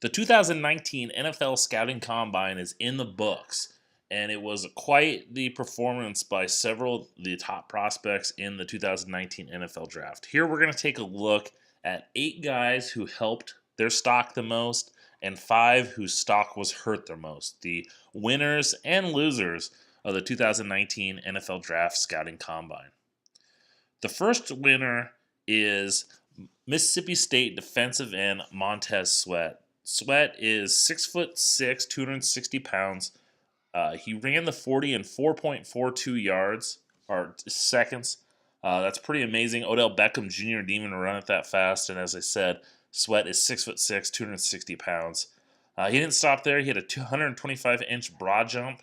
The 2019 NFL Scouting Combine is in the books, and it was quite the performance by several of the top prospects in the 2019 NFL Draft. Here we're going to take a look at 8 guys who helped their stock the most and 5 whose stock was hurt the most. The winners and losers of the 2019 NFL Draft Scouting Combine. The first winner is Mississippi State defensive end Montez Sweat. Sweat is 6'6", 260 pounds. He ran the 40 in 4.42 yards or seconds. That's pretty amazing. Odell Beckham Jr. didn't even run it that fast. And as I said, Sweat is 6'6", 260 pounds. He didn't stop there. He had a 225-inch broad jump,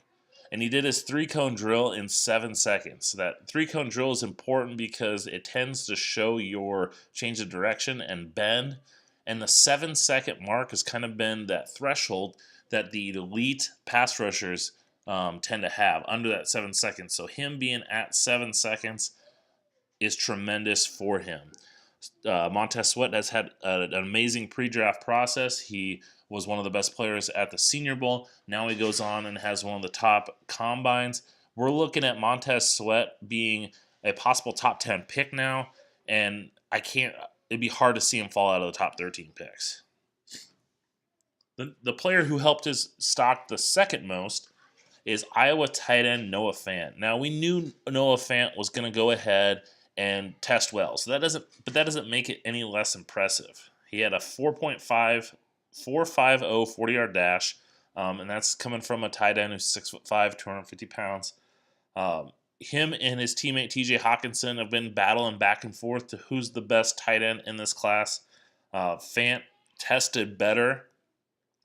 and he did his 3-cone drill in 7 seconds. That 3-cone drill is important because it tends to show your change of direction and bend. And the 7-second mark has kind of been that threshold that the elite pass rushers tend to have under that 7 seconds. So him being at 7 seconds is tremendous for him. Montez Sweat has had an amazing pre-draft process. He was one of the best players at the Senior Bowl. Now he goes on and has one of the top combines. We're looking at Montez Sweat being a possible top 10 pick now, and it'd be hard to see him fall out of the top 13 picks. The player who helped his stock the second most is Iowa tight end Noah Fant. Now, we knew Noah Fant was going to go ahead and test well, so that doesn't make it any less impressive. He had a 4.50 40-yard dash, and that's coming from a tight end who's 6'5", 250 pounds. Him and his teammate T.J. Hawkinson have been battling back and forth to who's the best tight end in this class. Fant tested better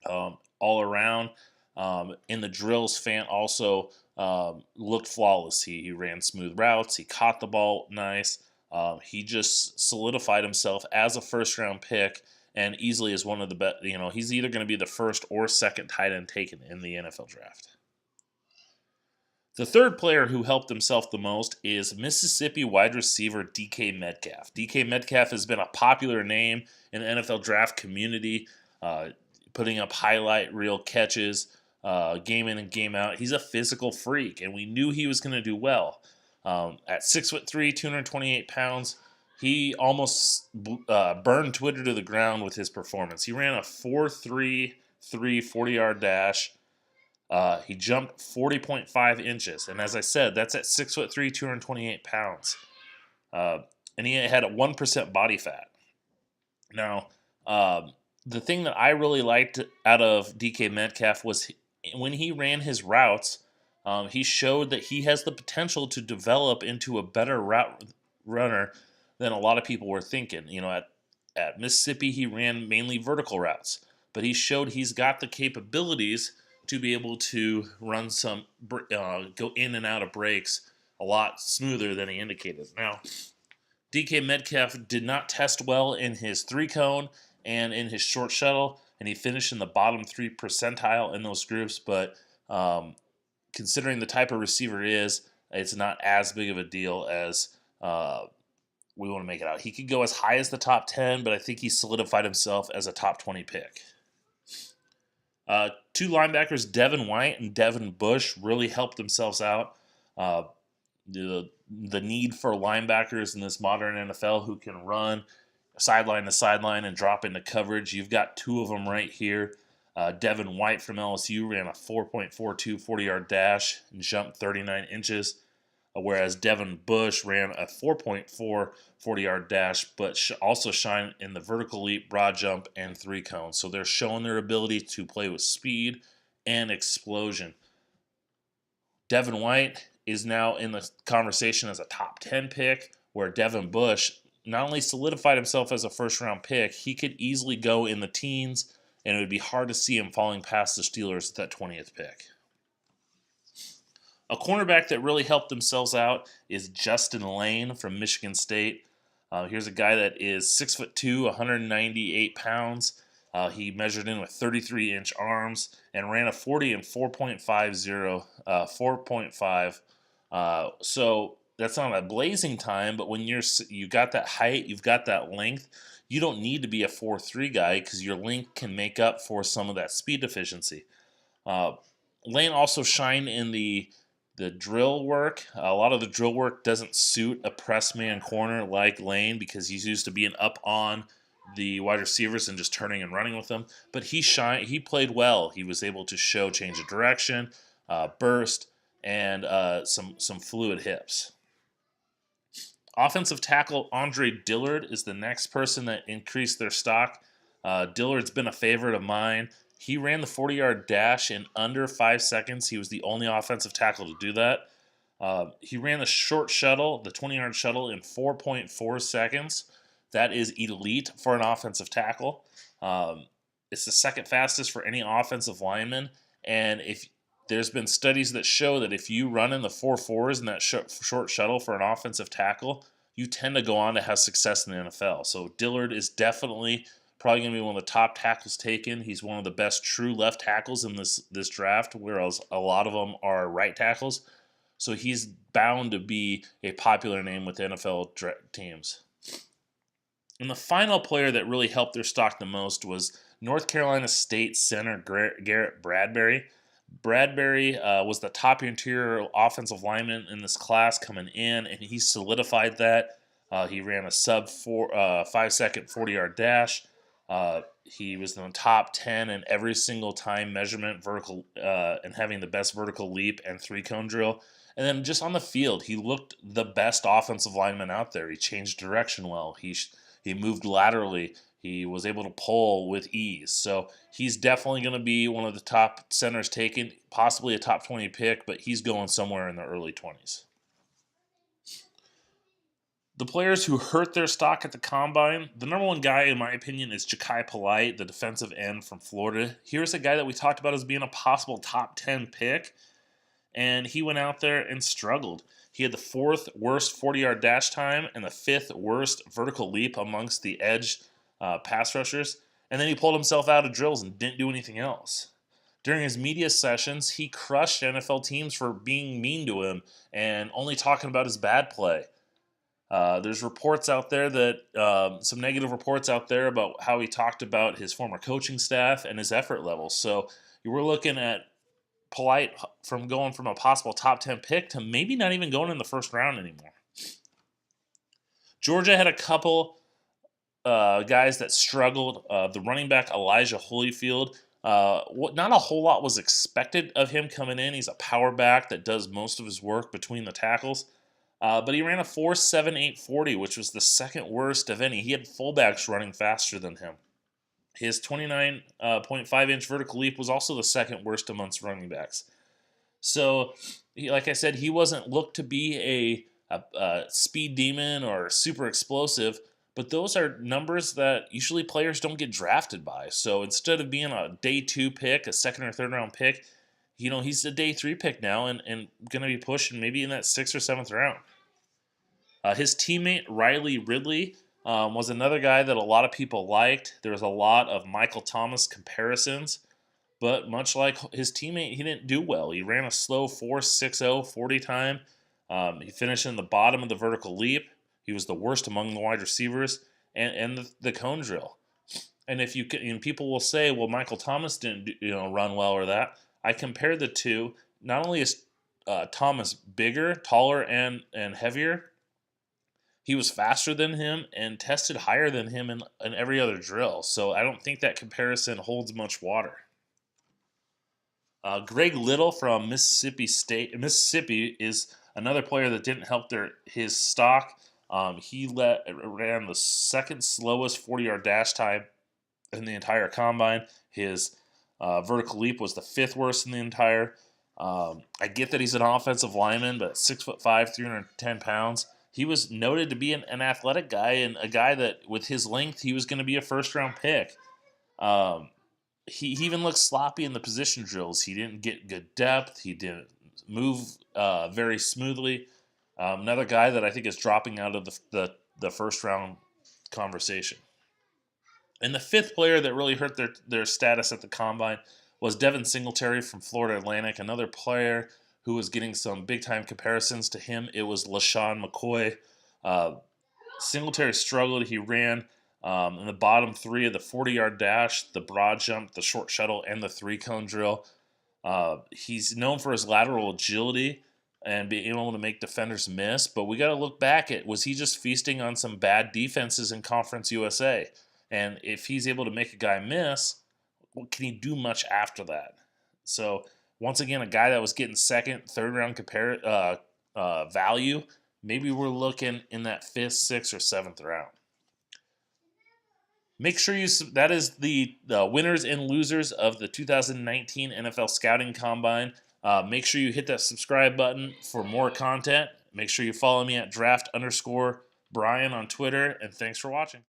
all around. In the drills, Fant also looked flawless. He ran smooth routes. He caught the ball nice. He just solidified himself as a first-round pick and easily is one of the best. He's either going to be the first or second tight end taken in the NFL draft. The third player who helped himself the most is Mississippi wide receiver DK Metcalf. DK Metcalf has been a popular name in the NFL draft community, putting up highlight reel catches, game in and game out. He's a physical freak, and we knew he was going to do well. At 6'3", 228 pounds, he almost burned Twitter to the ground with his performance. He ran a 4.33 40-yard dash. He jumped 40.5 inches. And as I said, that's at 6'3", 228 pounds. And he had a 1% body fat. Now, the thing that I really liked out of DK Metcalf was when he ran his routes, he showed that he has the potential to develop into a better route runner than a lot of people were thinking. At Mississippi, he ran mainly vertical routes, but he showed he's got the capabilities to be able to run some, go in and out of breaks a lot smoother than he indicated. Now, DK Metcalf did not test well in his 3-cone and in his short shuttle, and he finished in the bottom 3 percentile in those groups, but considering the type of receiver he is, it's not as big of a deal as we want to make it out. He could go as high as the top 10, but I think he solidified himself as a top 20 pick. 2 linebackers, Devin White and Devin Bush, really helped themselves out. The need for linebackers in this modern NFL who can run sideline to sideline and drop into coverage. You've got 2 of them right here. Devin White from LSU ran a 4.42 40-yard dash and jumped 39 inches, whereas Devin Bush ran a 4.4 40-yard dash, but also shined in the vertical leap, broad jump, and 3-cone. So they're showing their ability to play with speed and explosion. Devin White is now in the conversation as a top 10 pick, where Devin Bush not only solidified himself as a first-round pick, he could easily go in the teens, and it would be hard to see him falling past the Steelers at that 20th pick. A cornerback that really helped themselves out is Justin Lane from Michigan State. Here's a guy that is 6'2", 198 pounds. He measured in with 33-inch arms and ran a 40 in 4.50, 4.5. So a blazing time, but when you got that height, you've got that length, you don't need to be a 4.3 guy because your length can make up for some of that speed deficiency. Lane also shined in the drill work. A lot of the drill work doesn't suit a press man corner like Lane because he's used to being up on the wide receivers and just turning and running with them. But he played well. He was able to show change of direction, burst, and some fluid hips. Offensive tackle Andre Dillard is the next person that increased their stock. Dillard's been a favorite of mine. He ran the 40-yard dash in under 5 seconds. He was the only offensive tackle to do that. He ran the short shuttle, the 20-yard shuttle, in 4.4 seconds. That is elite for an offensive tackle. It's the second fastest for any offensive lineman. And if there's been studies that show that if you run in the 4.4s in that short shuttle for an offensive tackle, you tend to go on to have success in the NFL. So Dillard is definitely probably going to be one of the top tackles taken. He's one of the best true left tackles in this draft, whereas a lot of them are right tackles. So he's bound to be a popular name with NFL teams. And the final player that really helped their stock the most was North Carolina State center Garrett Bradbury. Bradbury was the top interior offensive lineman in this class coming in, and he solidified that. He ran a sub 5-second 40-yard dash. He was in the top 10 in every single time measurement, vertical, and having the best vertical leap and 3-cone drill. And then just on the field, he looked the best offensive lineman out there. He changed direction well. He moved laterally. He was able to pull with ease. So he's definitely going to be one of the top centers taken, possibly a top 20 pick, but he's going somewhere in the early 20s. The players who hurt their stock at the combine, the number one guy, in my opinion, is Ja'Kai Polite, the defensive end from Florida. Here's a guy that we talked about as being a possible top 10 pick, and he went out there and struggled. He had the 4th worst 40-yard dash time and the 5th worst vertical leap amongst the edge pass rushers, and then he pulled himself out of drills and didn't do anything else. During his media sessions, he crushed NFL teams for being mean to him and only talking about his bad play. There's reports out there that some negative reports out there about how he talked about his former coaching staff and his effort levels. So you were looking at Polite from going from a possible top 10 pick to maybe not even going in the first round anymore. Georgia had a couple guys that struggled. The running back Elijah Holyfield, not a whole lot was expected of him coming in. He's a power back that does most of his work between the tackles. But he ran a 4.78 40, which was the second worst of any. He had fullbacks running faster than him. His 29.5-inch vertical leap was also the second worst amongst running backs. So, like I said, he wasn't looked to be a speed demon or super explosive, but those are numbers that usually players don't get drafted by. So instead of being a day 2 pick, a second or third round pick, he's a day 3 pick now and going to be pushing maybe in that 6th or 7th round. His teammate Ridley was another guy that a lot of people liked. There was a lot of Michael Thomas comparisons, but much like his teammate, he didn't do well. He ran a slow 4.60 40 time. He finished in the bottom of the vertical leap. He was the worst among the wide receivers and the cone drill. And people will say, well, Michael Thomas didn't run well or that. I compared the two. Not only is Thomas bigger, taller, and heavier, he was faster than him and tested higher than him in every other drill. So I don't think that comparison holds much water. Greg Little from Mississippi is another player that didn't help his stock. He ran the second slowest 40-yard dash time in the entire combine. His vertical leap was the 5th worst in the entire. I get that he's an offensive lineman, but 6'5", 310 pounds. He was noted to be an athletic guy and a guy that, with his length, he was going to be a first-round pick. He even looked sloppy in the position drills. He didn't get good depth. He didn't move very smoothly. Another guy that I think is dropping out of the first-round conversation. And the 5th player that really hurt their status at the combine was Devin Singletary from Florida Atlantic, another player who was getting some big-time comparisons to him, it was LaShawn McCoy. Uh, Singletary struggled. He ran in the bottom three of the 40-yard dash, the broad jump, the short shuttle, and the three-cone drill. He's known for his lateral agility and being able to make defenders miss, but we got to look back at, was he just feasting on some bad defenses in Conference USA? And if he's able to make a guy miss, what can he do much after that? So once again, a guy that was getting second, third round value, maybe we're looking in that 5th, 6th, or 7th round. Make sure that is the winners and losers of the 2019 NFL Scouting Combine. Make sure you hit that subscribe button for more content. Make sure you follow me at draft_Brian on Twitter, and thanks for watching.